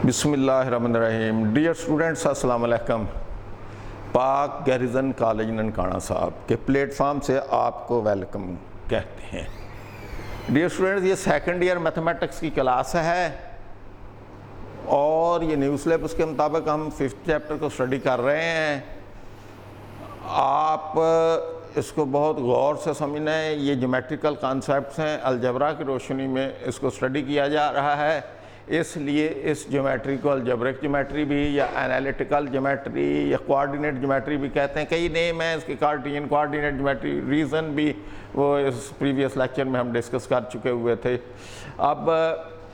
बिस्मिल्लाहिर्रहमानिर्रहीम। Dear students, अस्सलाम वालेकुम। पाक गैरिजन कॉलेज ननकाना साहब के प्लेटफॉर्म से आपको वेलकम कहते हैं। डियर स्टूडेंट्स, ये सेकंड ईयर मैथमेटिक्स की क्लास है और ये न्यू सिलेबस के मुताबिक हम 5th चैप्टर को स्टडी कर रहे हैं। आप इसको बहुत गौर से समझना है। ये ज्योमेट्रिकल कॉन्सेप्ट्स हैं, अलजबरा की रोशनी में इसको स्टडी किया जा रहा है, इसलिए इस ज्योमेट्री को अलजब्रिक ज्योमेट्री भी या एनालिटिकल ज्योमेट्री या कोऑर्डिनेट ज्योमेट्री भी कहते हैं। कई नेम हैं इसके, कार्टियन कोऑर्डिनेट ज्योमेट्री, रीज़न भी वो इस प्रीवियस लेक्चर में हम डिस्कस कर चुके हुए थे। अब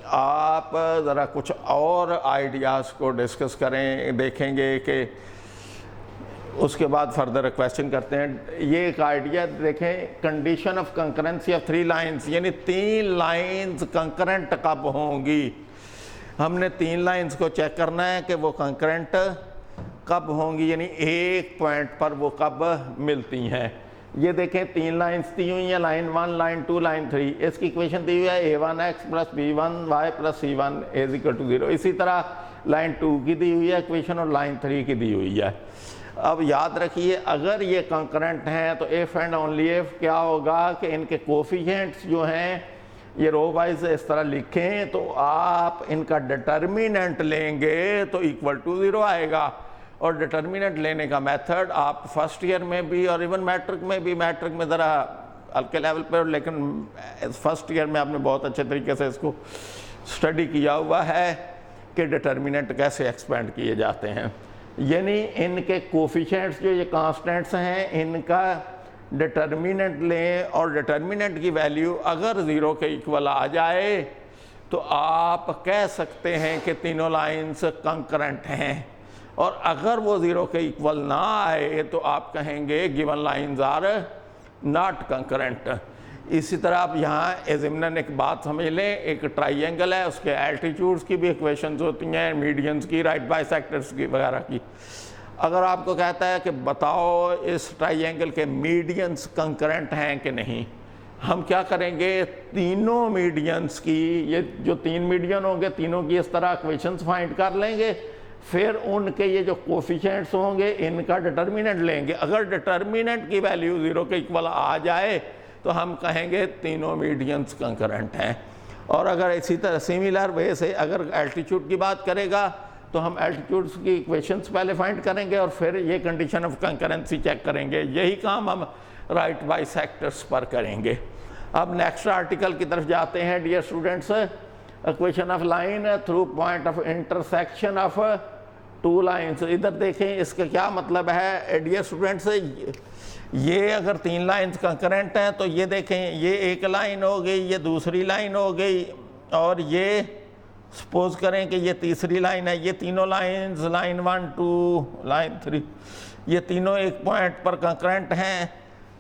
आप ज़रा कुछ और आइडियाज़ को डिस्कस करें, देखेंगे कि उसके बाद फर्दर क्वेश्चन करते हैं। ये एक आइडिया देखें, condition of concurrency of 3 lines, यानी 3 लाइन्स कंकरेंट कब होंगी। हमने 3 लाइन्स को चेक करना है कि वो कंकरेंट कब होंगी, यानी एक पॉइंट पर वो कब मिलती हैं। ये देखें 3 लाइन्स दी हुई हैं, लाइन 1, लाइन 2, लाइन 3। इसकी इक्वेशन दी हुई है a1x + b1y + c1 = 0। इसी तरह लाइन 2 की दी हुई है इक्वेशन और लाइन 3 की दी हुई है। अब याद रखिए, अगर ये कंकरेंट हैं तो इफ़ एंड ओनली इफ़ क्या होगा कि इनके कोफिशिएंट्स जो हैं ये रो वाइज इस तरह लिखें तो आप इनका डिटर्मिनेंट लेंगे तो =0 आएगा। और डिटर्मिनेंट लेने का मेथड आप फर्स्ट ईयर में भी और इवन मैट्रिक में भी, मैट्रिक में ज़रा हल्के लेवल पर, लेकिन फर्स्ट ईयर में आपने बहुत अच्छे तरीके से इसको स्टडी किया हुआ है कि डिटर्मिनेंट कैसे एक्सपेंड किए जाते हैं। यानी इनके कोफिशिएंट्स जो ये कांस्टेंट्स हैं, इनका डिटर्मिनेंट लें और डिटर्मिनेंट की वैल्यू अगर 0 के इक्वल आ जाए तो आप कह सकते हैं कि तीनों लाइंस कंकरेंट हैं। और अगर वो 0 के इक्वल ना आए तो आप कहेंगे given lines are not concurrent. इसी तरह आप यहाँ एजिमनन एक बात समझ लें, एक ट्राइंगल है, उसके एल्टीट्यूड्स की भी इक्वेशंस होती हैं, मीडियंस की, राइट बाइसेक्टर्स की वगैरह की। अगर आपको कहता है कि बताओ इस ट्राइंगल के मीडियंस कंकरेंट हैं कि नहीं, हम क्या करेंगे, तीनों मीडियंस की, ये जो 3 मीडियन होंगे तीनों की इस तरह इक्वेशंस फाइंड कर लेंगे, फिर उनके ये जो कोफिशिएंट्स होंगे इनका डिटर्मिनेंट लेंगे। अगर डिटर्मिनेंट की वैल्यू 0 के इक्वल आ जाए तो हम कहेंगे तीनों मीडियंस कंकरेंट हैं। और अगर इसी तरह सिमिलर वे से अगर एल्टीट्यूड की बात करेगा तो हम एल्टीट्यूड्स की इक्वेशंस पहले फाइंड करेंगे और फिर ये कंडीशन ऑफ कंकरेंसी चेक करेंगे। यही काम हम राइट बाइसेक्टर्स पर करेंगे। अब नेक्स्ट आर्टिकल की तरफ जाते हैं। Dear students, equation of line through point of intersection of 2 lines. इधर देखें इसका क्या मतलब है। डियर स्टूडेंट्स, ये अगर 3 लाइन्स कंकरेंट हैं तो ये देखें, ये एक लाइन हो गई, ये दूसरी लाइन हो गई और ये सपोज करें कि ये तीसरी लाइन है। ये तीनों लाइन्स, लाइन 1, 2, लाइन 3, ये तीनों एक पॉइंट पर कंकरेंट हैं।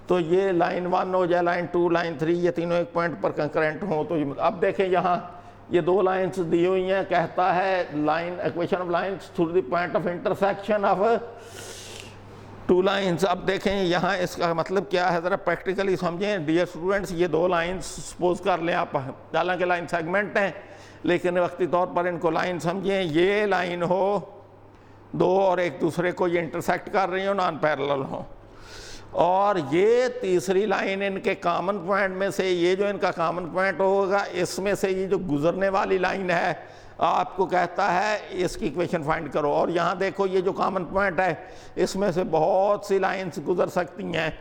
तो ये लाइन 1 हो जाए, लाइन 2, लाइन 3, ये तीनों एक पॉइंट पर कंकरेंट हों तो अब देखें यहाँ ये 2 लाइन्स दी हुई हैं। कहता है line equation of lines through the point of intersection of 2 lines. अब देखें यहाँ इसका मतलब क्या है, ज़रा प्रैक्टिकली समझें। डियर स्टूडेंट्स, ये 2 लाइन्स सपोज कर लें आप, हालांकि लाइन सेगमेंट हैं लेकिन वक्ती तौर पर इनको लाइन समझें। ये लाइन हो 2 और एक दूसरे को ये इंटरसेक्ट कर रही हो, नॉन पैरेलल हो, और ये तीसरी लाइन इनके कॉमन पॉइंट में से, ये जो इनका कॉमन पॉइंट होगा इसमें से ये जो गुजरने वाली लाइन है आपको कहता है इसकी इक्वेशन फाइंड करो। और यहाँ देखो ये जो कॉमन पॉइंट है इसमें से बहुत सी लाइन्स गुजर सकती हैं,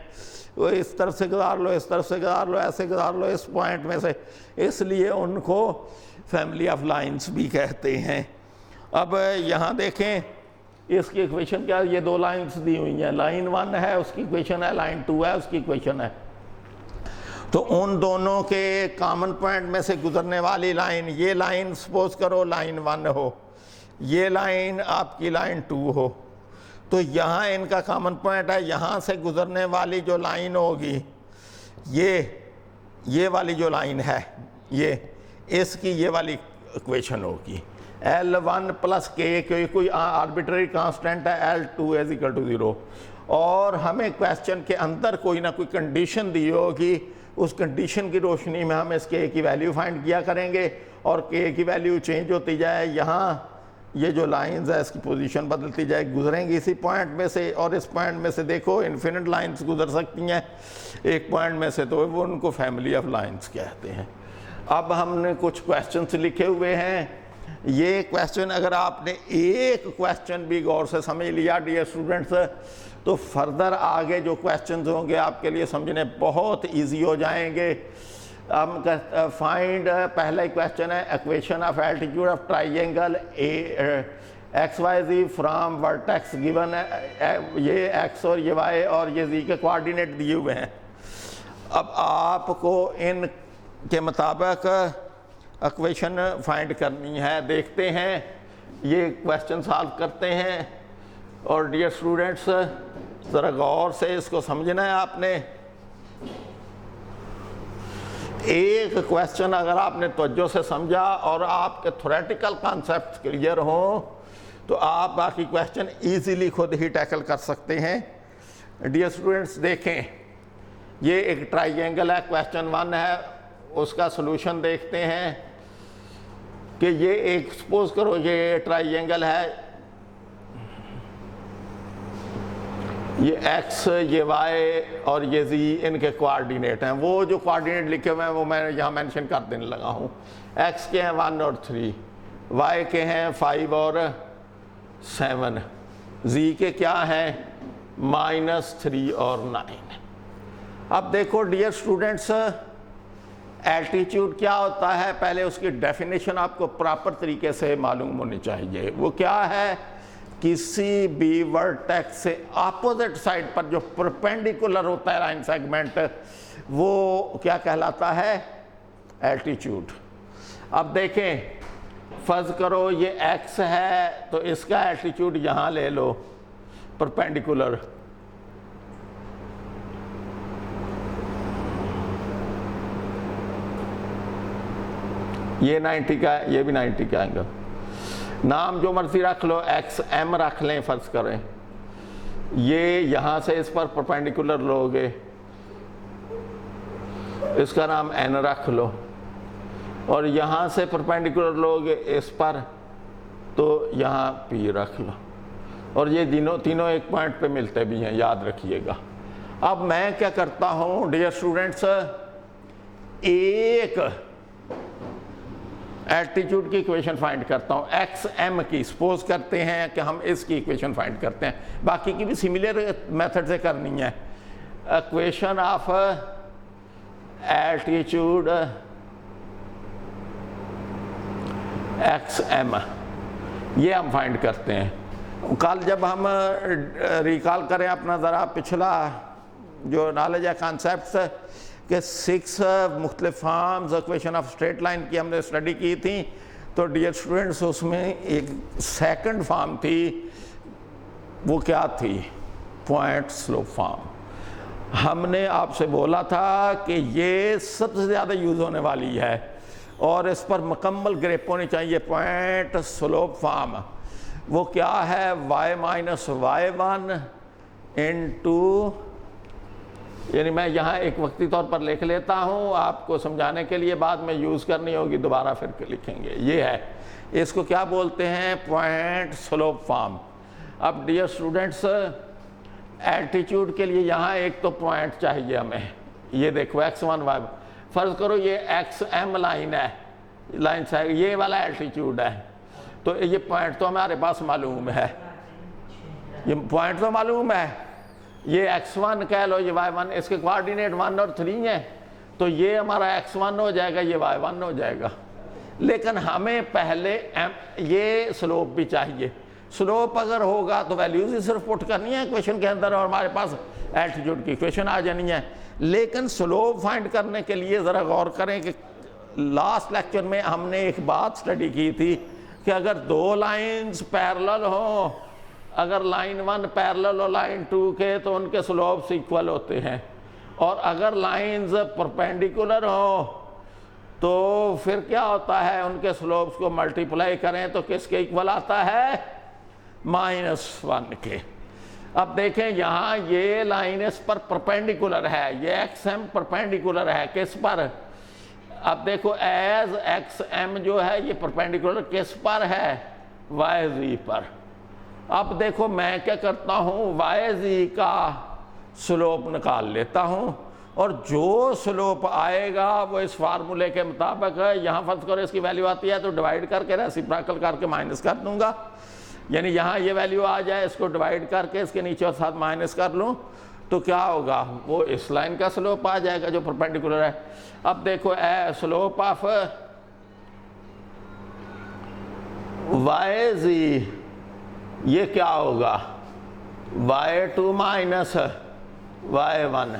वो इस तरफ से गुजार लो, इस तरफ से गुजार लो, ऐसे गुजार लो इस पॉइंट में से, इसलिए उनको फैमिली ऑफ लाइन्स भी कहते हैं। अब यहाँ देखें इसकी इक्वेशन क्या है। ये 2 लाइन्स दी हुई हैं, लाइन 1 है उसकी इक्वेशन है, लाइन 2 है उसकी इक्वेशन है। तो उन दोनों के कॉमन पॉइंट में से गुजरने वाली लाइन, ये लाइन सपोज करो लाइन 1 हो, ये लाइन आपकी लाइन 2 हो, तो यहाँ इनका कॉमन पॉइंट है, यहाँ से गुजरने वाली जो लाइन होगी ये वाली जो लाइन है, ये इसकी ये वाली इक्वेशन होगी L1 + K, क्योंकि कोई आर्बिट्ररी कांस्टेंट है, L2 = 0। और हमें क्वेश्चन के अंदर कोई ना कोई कंडीशन दी होगी, उस कंडीशन की रोशनी में हम इस K की वैल्यू फाइंड किया करेंगे और K की वैल्यू चेंज होती जाए। यहाँ ये जो लाइंस है इसकी पोजीशन बदलती जाएगी, गुजरेंगी इसी पॉइंट में से, और इस पॉइंट में से देखो इन्फिनिट लाइंस गुजर सकती हैं एक पॉइंट में से, तो वो उनको फैमिली ऑफ लाइंस कहते हैं। अब हमने कुछ क्वेश्चंस लिखे हुए हैं। ये क्वेश्चन अगर आपने एक क्वेश्चन भी गौर से समझ लिया डियर स्टूडेंट्स, तो फर्दर आगे जो क्वेश्चंस होंगे आपके लिए समझने बहुत इजी हो जाएंगे। हम फाइंड, पहला क्वेश्चन है equation of altitude of triangle X Y Z from vertex given है, ये एक्स और ये वाई और ये जी के कोऑर्डिनेट दिए हुए हैं। अब आपको इन के मुताबिक इक्वेशन फाइंड करनी है। देखते हैं, ये क्वेश्चन सॉल्व करते हैं। और डियर स्टूडेंट्स ज़रा गौर से इसको समझना है आपने। एक क्वेश्चन अगर आपने तवज्जो से समझा और आपके थ्योरेटिकल कॉन्सेप्ट क्लियर हो तो आप बाकी क्वेश्चन इजीली खुद ही टैकल कर सकते हैं। डियर स्टूडेंट्स देखें, ये एक ट्राइंगल है, क्वेश्चन 1 है, उसका सॉल्यूशन देखते हैं कि ये एक सपोज करो ये ट्राइंगल है, ये x, ये y और ये z इनके कोऑर्डिनेट हैं। वो जो कोऑर्डिनेट लिखे हुए हैं वो मैं यहाँ मेंशन कर देने लगा हूँ। x के हैं 1 और 3, y के हैं 5 और 7, z के क्या हैं -3 और 9। अब देखो डियर स्टूडेंट्स, एल्टीट्यूड क्या होता है, पहले उसकी डेफिनेशन आपको प्रॉपर तरीके से मालूम होनी चाहिए। वो क्या है, किसी भी वर्टेक्स से अपोजिट साइड पर जो परपेंडिकुलर होता है लाइन सेगमेंट, वो क्या कहलाता है, एल्टीट्यूड। अब देखें, फर्ज करो ये x है तो इसका एल्टीट्यूड यहाँ ले लो परपेंडिकुलर, ये 90 का है, ये भी 90 का एंगल, नाम जो मर्जी रख लो, एक्स एम रख लें फर्ज करें। ये यहाँ से इस पर परपेंडिकुलर लोगे, इसका नाम एन रख लो, और यहाँ से परपेंडिकुलर लोगे इस पर तो यहाँ पी रख लो, और ये तीनों एक पॉइंट पे मिलते भी हैं, याद रखिएगा। अब मैं क्या करता हूँ डियर स्टूडेंट्स, एक एल्टीट्यूड की इक्वेशन फाइंड करता हूँ, एक्स एम की, सपोज करते हैं कि हम इसकी इक्वेशन फाइंड करते हैं, बाकी की भी सिमिलर मेथड से करनी है। Equation of altitude X M, ये हम फाइंड करते हैं। कल जब हम रिकॉल करें अपना ज़रा पिछला जो नॉलेज है कॉन्सेप्ट्स कि 6 मुख्तलिफ forms equation of straight line की हमने स्टडी की थी, तो डियर स्टूडेंट्स उसमें एक सेकंड फॉर्म थी, वो क्या थी, पॉइंट स्लोप फॉर्म। हमने आपसे बोला था कि ये सबसे ज़्यादा यूज़ होने वाली है और इस पर मुकम्मल ग्रिप होनी चाहिए, पॉइंट स्लोप फॉर्म। वो क्या है, y-y1 इंटू, यानी मैं यहाँ एक वक्ती तौर पर लिख लेता हूँ आपको समझाने के लिए, बाद में यूज़ करनी होगी दोबारा फिर लिखेंगे। ये है, इसको क्या बोलते हैं, पॉइंट स्लोप फॉर्म। अब डियर स्टूडेंट्स, एल्टीट्यूड के लिए यहाँ एक तो पॉइंट चाहिए हमें, ये देखो x1 y, फर्ज करो ये xm लाइन है, लाइन से ये वाला एल्टीट्यूड है, तो ये पॉइंट तो हमारे पास मालूम है, ये पॉइंट तो मालूम है, ये x1 कह लो, ये y1, इसके कोऑर्डिनेट 1 और 3 हैं, तो ये हमारा x1 हो जाएगा, ये y1 हो जाएगा। लेकिन हमें पहले ये स्लोप भी चाहिए। स्लोप अगर होगा तो वैल्यूज ही सिर्फ पुट करनी है इक्वेशन के अंदर और हमारे पास एल्टीट्यूड की इक्वेशन आ जानी है। लेकिन स्लोप फाइंड करने के लिए ज़रा गौर करें कि लास्ट लेक्चर में हमने एक बात स्टडी की थी कि अगर दो लाइंस पैरेलल हों, अगर लाइन 1 पैरेलल हो लाइन 2 के, तो उनके स्लोप्स इक्वल होते हैं, और अगर लाइंस परपेंडिकुलर हो तो फिर क्या होता है, उनके स्लोप्स को मल्टीप्लाई करें तो किसके इक्वल आता है, -1 के। अब देखें यहाँ ये लाइन इस पर परपेंडिकुलर है, ये xm परपेंडिकुलर है किस पर, अब देखो एज xm जो है ये परपेंडिकुलर किस पर है, वाई जी पर। अब देखो मैं क्या करता हूँ, वाई जी का स्लोप निकाल लेता हूँ और जो स्लोप आएगा वो इस फार्मूले के मुताबिक है। यहाँ फर्ज करो इसकी वैल्यू आती है तो डिवाइड करके रेसिप्रोकल करके माइनस कर दूंगा, यानी यहाँ ये वैल्यू आ जाए, इसको डिवाइड करके इसके नीचे और साथ माइनस कर लूँ तो क्या होगा, वो इस लाइन का स्लोप आ जाएगा जो परपेंडिकुलर है। अब देखो स्लोप ऑफ वाई जी ये क्या होगा, y2 minus y1,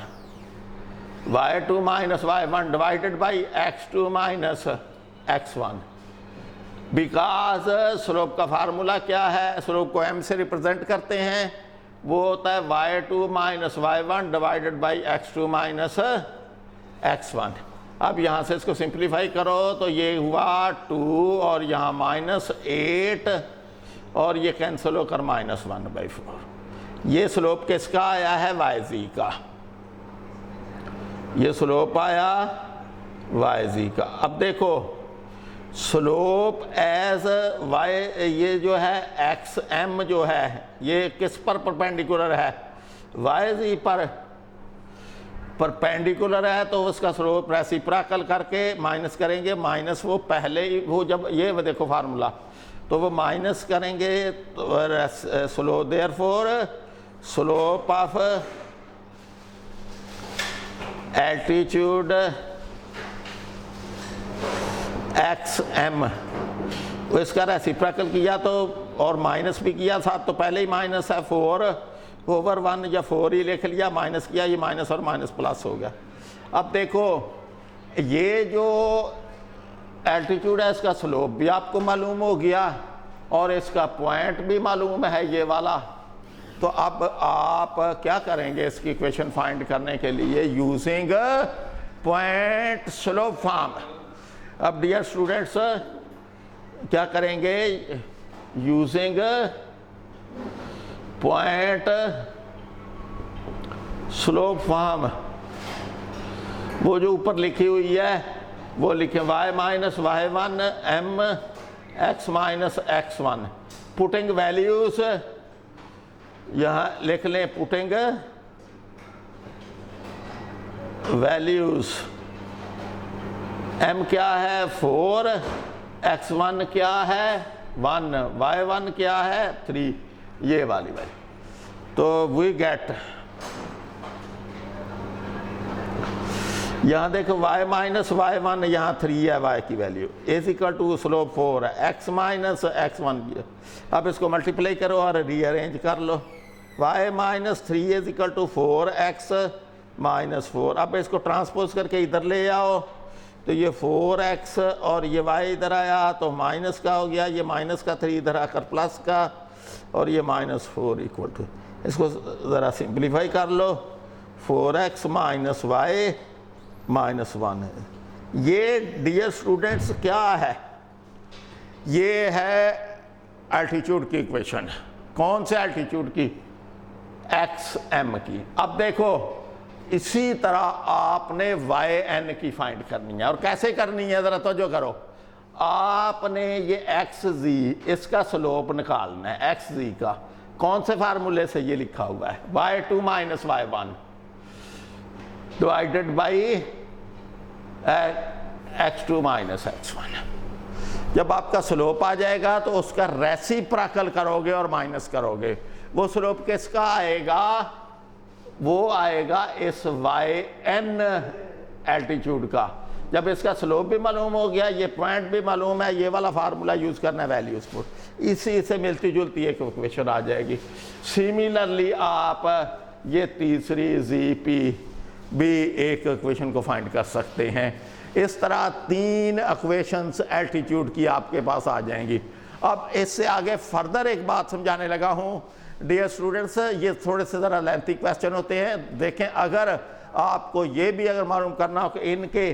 y2 minus y1 divided by x2 minus x1। Because slope का फार्मूला क्या है, स्लोप को m से रिप्रेजेंट करते हैं, वो होता है y2 minus y1 divided by x2 minus x1। अब यहाँ से इसको सिंप्लीफाई करो तो ये हुआ 2 और यहाँ -8 और ये कैंसिल होकर -1/4। ये स्लोप किसका आया है, वाई जी का। ये स्लोप आया वाई जी का। अब देखो स्लोप एज वाई, ये जो है एक्स एम जो है ये किस पर परपेंडिकुलर है, वाई जी पर परपेंडिकुलर है, तो उसका स्लोप रेसिप्रोकल करके माइनस करेंगे, माइनस वो पहले ही वो जब ये देखो फार्मूला तो वो माइनस करेंगे तो slow therefore slope of altitude X M, इसका रेसिप्रोकल किया तो और माइनस भी किया साथ, तो पहले ही माइनस है 4/1 या 4 ही लिख लिया, माइनस किया, ये माइनस और माइनस प्लस हो गया। अब देखो ये जो एल्टीट्यूड है इसका स्लोप भी आपको मालूम हो गया और इसका पॉइंट भी मालूम है ये वाला। तो अब आप क्या करेंगे इसकी इक्वेशन फाइंड करने के लिए, यूजिंग पॉइंट स्लोप फॉर्म। अब डियर स्टूडेंट्स क्या करेंगे, यूजिंग पॉइंट स्लोप फॉर्म, वो जो ऊपर लिखी हुई है वो लिखे y minus y1 m x minus x1, putting values यहाँ लिख लें, पुटिंग वैल्यूज, m क्या है 4, x1 क्या है 1, y1 क्या है 3, ये वाली वैल्यू। तो वी गेट, यहाँ देखो y माइनस y1 यहाँ 3 है y की value, is equal to slope 4 है, x माइनस x1। अब इसको मल्टीप्लाई करो और रीअरेंज कर लो, y minus 3 is equal to 4x minus 4। अब इसको ट्रांसपोज करके इधर ले आओ तो ये 4x और ये y इधर आया तो माइनस का हो गया, ये माइनस का 3 इधर आकर प्लस का और ये -4 इक्वल टू, इसको ज़रा सिंप्लीफाई कर लो, 4x माइनस y माइनस 1 है। ये डियर स्टूडेंट्स क्या है, ये है एल्टीट्यूड की इक्वेशन। कौन से एल्टीट्यूड की, एक्स एम की। अब देखो इसी तरह आपने वाई एन की फाइंड करनी है, और कैसे करनी है ज़रा तो जो करो, आपने ये एक्स जी इसका स्लोप निकालना है, एक्स जी का। कौन से फार्मूले से ये लिखा हुआ है, y2 minus y1 divided by x2 minus x1। जब आपका स्लोप आ जाएगा तो उसका रेसिप्रोकल करोगे और माइनस करोगे, वो स्लोप किसका आएगा, वो आएगा इस yn एल्टीट्यूड का। जब इसका स्लोप भी मालूम हो गया, ये पॉइंट भी मालूम है, ये वाला फार्मूला यूज करना है वैल्यूज पुट, इसी से मिलती जुलती एक इक्वेशन आ जाएगी। सिमिलरली आप ये तीसरी जीपी भी एक इक्वेशन को फाइंड कर सकते हैं। इस तरह 3 इक्वेशंस एल्टीट्यूड की आपके पास आ जाएंगी। अब इससे आगे फर्दर एक बात समझाने लगा हूँ डियर स्टूडेंट्स, ये थोड़े से ज़रा लेंथी क्वेश्चन होते हैं। देखें, अगर आपको ये भी अगर मालूम करना हो कि इनके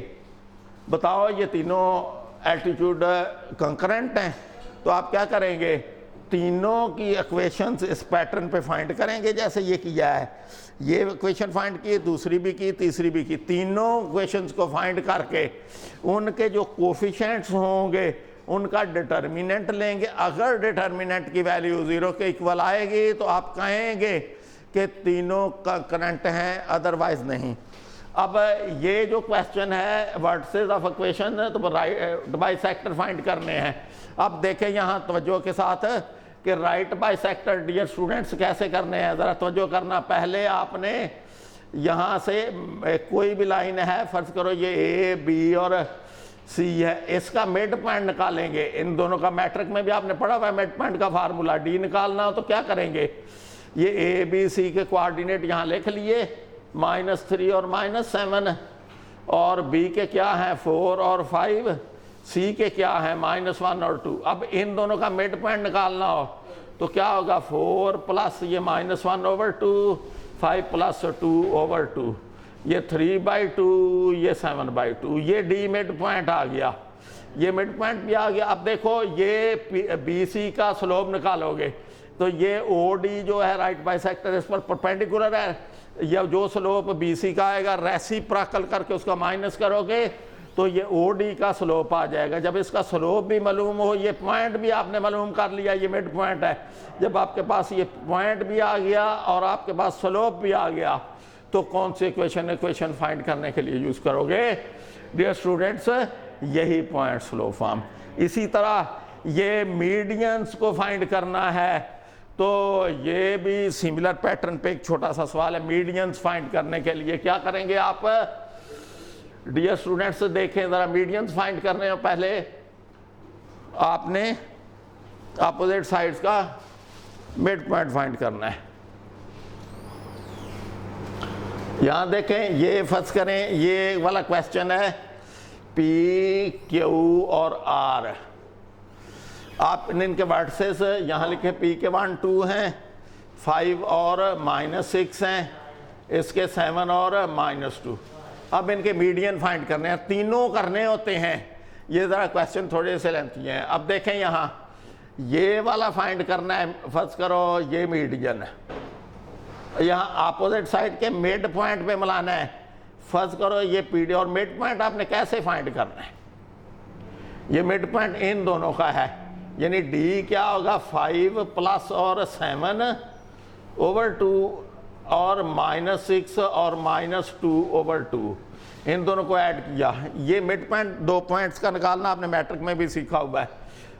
बताओ ये तीनों एल्टीट्यूड कंकरेंट हैं, तो आप क्या करेंगे, तीनों की इक्वेशंस इस पैटर्न पे फाइंड करेंगे जैसे ये किया है। ये इक्वेशन फाइंड की, दूसरी भी की, तीसरी भी की, तीनों इक्वेशंस को फाइंड करके उनके जो कोफिशिएंट्स होंगे उनका डिटर्मिनेंट लेंगे। अगर डिटर्मिनेंट की वैल्यू 0 के इक्वल आएगी तो आप कहेंगे कि तीनों का करंट हैं, अदरवाइज नहीं। अब ये जो क्वेश्चन है वर्टिसेस ऑफ इक्वेशन, तो राइट बाइसेक्टर फाइंड करने हैं। अब देखें यहाँ तवज्जो के साथ कि राइट बाइसेक्टर डियर स्टूडेंट्स कैसे करने हैं, ज़रा तवज्जो करना। पहले आपने यहाँ से कोई भी लाइन है, फर्ज करो ये ए बी और सी है, इसका मिड पॉइंट निकालेंगे। इन दोनों का मैट्रिक में भी आपने पढ़ा हुआ है मिड पॉइंट का फार्मूला। डी निकालना हो तो क्या करेंगे, ये ए बी सी के कोऑर्डिनेट यहाँ लिख लिए, -3 और -7, और बी के क्या हैं 4 और 5, सी के क्या है -1 और 2। अब इन दोनों का मिड पॉइंट निकालना हो तो क्या होगा, 4 प्लस ये -1/2, 5 प्लस 2/2, ये 3/2, ये 7/2, ये डी मिड पॉइंट आ गया, ये मिड पॉइंट भी आ गया। अब देखो ये बी सी का स्लोप निकालोगे तो ये ओ डी जो है राइट बाइसेक्टर इस पर परपेंडिकुलर है, या जो स्लोप बी सी का आएगा रेसिप्रोकल करके उसका माइनस करोगे तो ये ओ डी का स्लोप आ जाएगा। जब इसका स्लोप भी मालूम हो, ये पॉइंट भी आपने मालूम कर लिया, ये मिड पॉइंट है, जब आपके पास ये पॉइंट भी आ गया और आपके पास स्लोप भी आ गया तो कौन सी इक्वेशन फाइंड करने के लिए यूज करोगे डियर स्टूडेंट्स, यही पॉइंट स्लोप फॉर्म। इसी तरह ये मीडियंस को फाइंड करना है तो ये भी सिमिलर पैटर्न पे एक छोटा सा सवाल है। मीडियंस फाइंड करने के लिए क्या करेंगे आप डियर स्टूडेंट्स, देखें ज़रा। मीडियंस फाइंड करने हो पहले आपने अपोजिट साइड्स का मिड पॉइंट फाइंड करना है। यहां देखें, ये फर्ज करें ये वाला क्वेश्चन है पी क्यू और आर। आप इनके वर्टिसेस यहाँ लिखे, पी के 1 2 हैं, 5 और -6 हैं, इसके 7 और -2। अब इनके मीडियन फाइंड करने हैं, तीनों करने होते हैं। ये ज़रा क्वेश्चन थोड़े से लेंथी हैं। अब देखें यहाँ ये वाला फाइंड करना है, फर्ज करो ये मीडियन है, यहाँ अपोजिट साइड के मिड पॉइंट पे मिलाना है। फर्ज करो ये पी डी, और मिड पॉइंट आपने कैसे फाइंड करना है, ये मिड पॉइंट इन दोनों का है, यानी डी क्या होगा 5 प्लस और 7/2 और -6 और -2/2, इन दोनों को ऐड किया। ये मिड पॉइंट 2 पॉइंट्स का निकालना आपने मैट्रिक में भी सीखा हुआ है।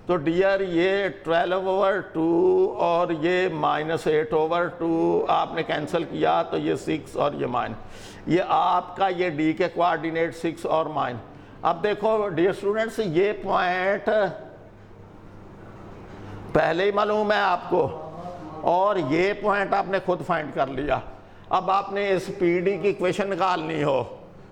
तो डियर ये 12/2 और ये -8/2 आपने कैंसिल किया तो ये 6 और ये -, ये आपका ये डी के कोऑर्डिनेट 6 और -। अब देखो डियर स्टूडेंट्स, ये पॉइंट पहले ही मालूम है आपको और ये पॉइंट आपने खुद फाइंड कर लिया। अब आपने इस पी डी की इक्वेशन निकालनी हो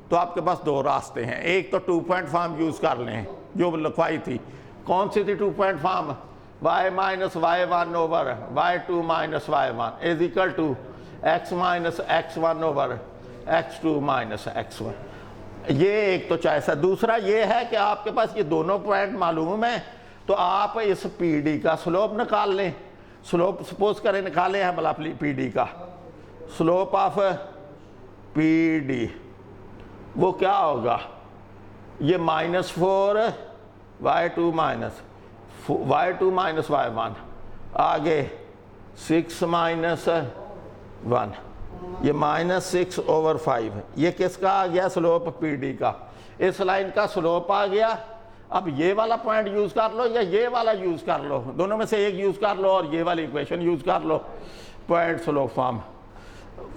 तो आपके पास 2 रास्ते हैं। एक तो 2 पॉइंट फॉर्म यूज कर लें जो लिखवाई थी। कौन सी थी 2 point form, y - y1 over y2 - y1 is equal to x - x1 over x2 - x1। ये एक तो चॉइस है। दूसरा ये है कि आपके पास ये दोनों पॉइंट मालूम है तो आप इस पी डी का स्लोप निकाल लें। स्लोप सपोज करें निकाले हैं भला पी डी का स्लोप ऑफ पी डी, वो क्या होगा, ये -4 y2 - y1, आगे 6 - 1, ये -6/5, ये किसका आ गया स्लोप पी डी का। इस लाइन का स्लोप आ गया। अब ये वाला पॉइंट यूज कर लो या ये वाला यूज कर लो, दोनों में से एक यूज कर लो और ये वाली इक्वेशन यूज कर लो पॉइंट स्लोप फॉर्म,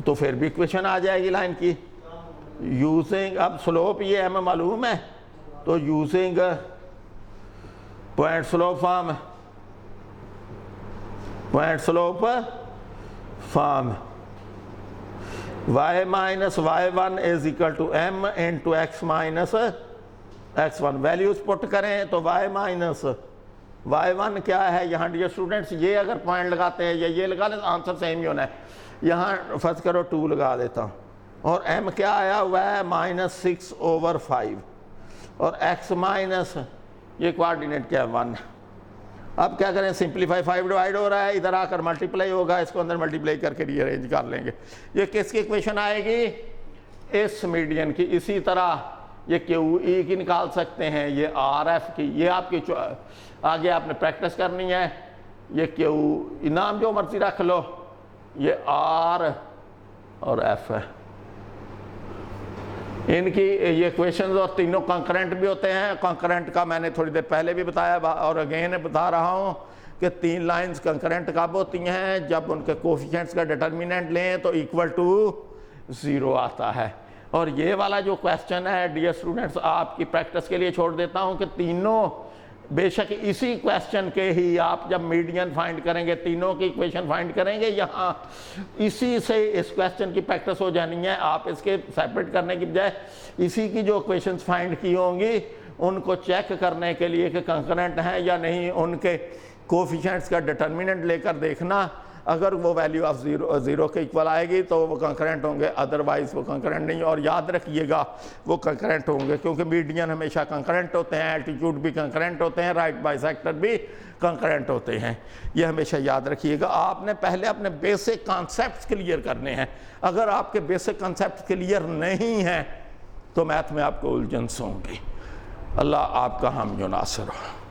तो फिर भी इक्वेशन आ जाएगी लाइन की। यूजिंग, अब स्लोप ये हमें मालूम है तो using point slope form, point slope form y - y1 is equal to m into x - x1। Values put करें तो y - y1 क्या है यहाँ डियर स्टूडेंट्स, ये अगर पॉइंट लगाते हैं या ये लगा लें आंसर सेम ही होना है। यहाँ फर्ज करो 2 लगा देता हूँ और m क्या आया हुआ है -6/5 और x माइनस ये कोऑर्डिनेट क्या है 1। अब क्या करें, सिंप्लीफाई, 5 डिवाइड हो रहा है, इधर आकर मल्टीप्लाई होगा, इसको अंदर मल्टीप्लाई करके रीअरेंज कर लेंगे। ये किसकी इक्वेशन आएगी, इस मीडियन की। इसी तरह ये QE की निकाल सकते हैं, ये RF की, ये आपकी आगे आपने प्रैक्टिस करनी है। ये QE नाम जो मर्जी रख लो, ये R और F है। इनकी ये क्वेश्चंस और तीनों कंकरेंट भी होते हैं। कंकरेंट का मैंने थोड़ी देर पहले भी बताया और अगेन बता रहा हूँ कि 3 लाइंस कंकरेंट कब होती हैं, जब उनके कोफिशिएंट्स का डिटर्मिनेंट लें तो इक्वल टू 0 आता है। और ये वाला जो क्वेश्चन है डियर स्टूडेंट्स, आपकी प्रैक्टिस के लिए छोड़ देता हूँ कि तीनों बेशक इसी क्वेश्चन के ही आप जब मीडियन फाइंड करेंगे, तीनों की इक्वेशन फाइंड करेंगे, यहाँ इसी से इस क्वेश्चन की प्रैक्टिस हो जानी है। आप इसके सेपरेट करने की बजाय इसी की जो क्वेश्चंस फाइंड की होंगी उनको चेक करने के लिए कि कंकरेंट हैं या नहीं, उनके कोफिशिएंट्स का डिटर्मिनेंट लेकर देखना। अगर वो वैल्यू ऑफ 0 के इक्वल आएगी तो वो कंकरेंट होंगे, अदरवाइज वो कंकरेंट नहीं। और याद रखिएगा वो कंकरेंट होंगे क्योंकि मीडियन हमेशा कंकरेंट होते हैं, एल्टीट्यूड भी कंकरेंट होते हैं, राइट बाइसेक्टर भी कंकरेंट होते हैं। ये हमेशा याद रखिएगा। आपने पहले अपने बेसिक कॉन्सेप्ट्स क्लियर करने हैं। अगर आपके बेसिक कॉन्सेप्ट क्लियर नहीं हैं तो मैथ में आपको उलझन होंगी। अल्लाह आपका हामी नासिर हो।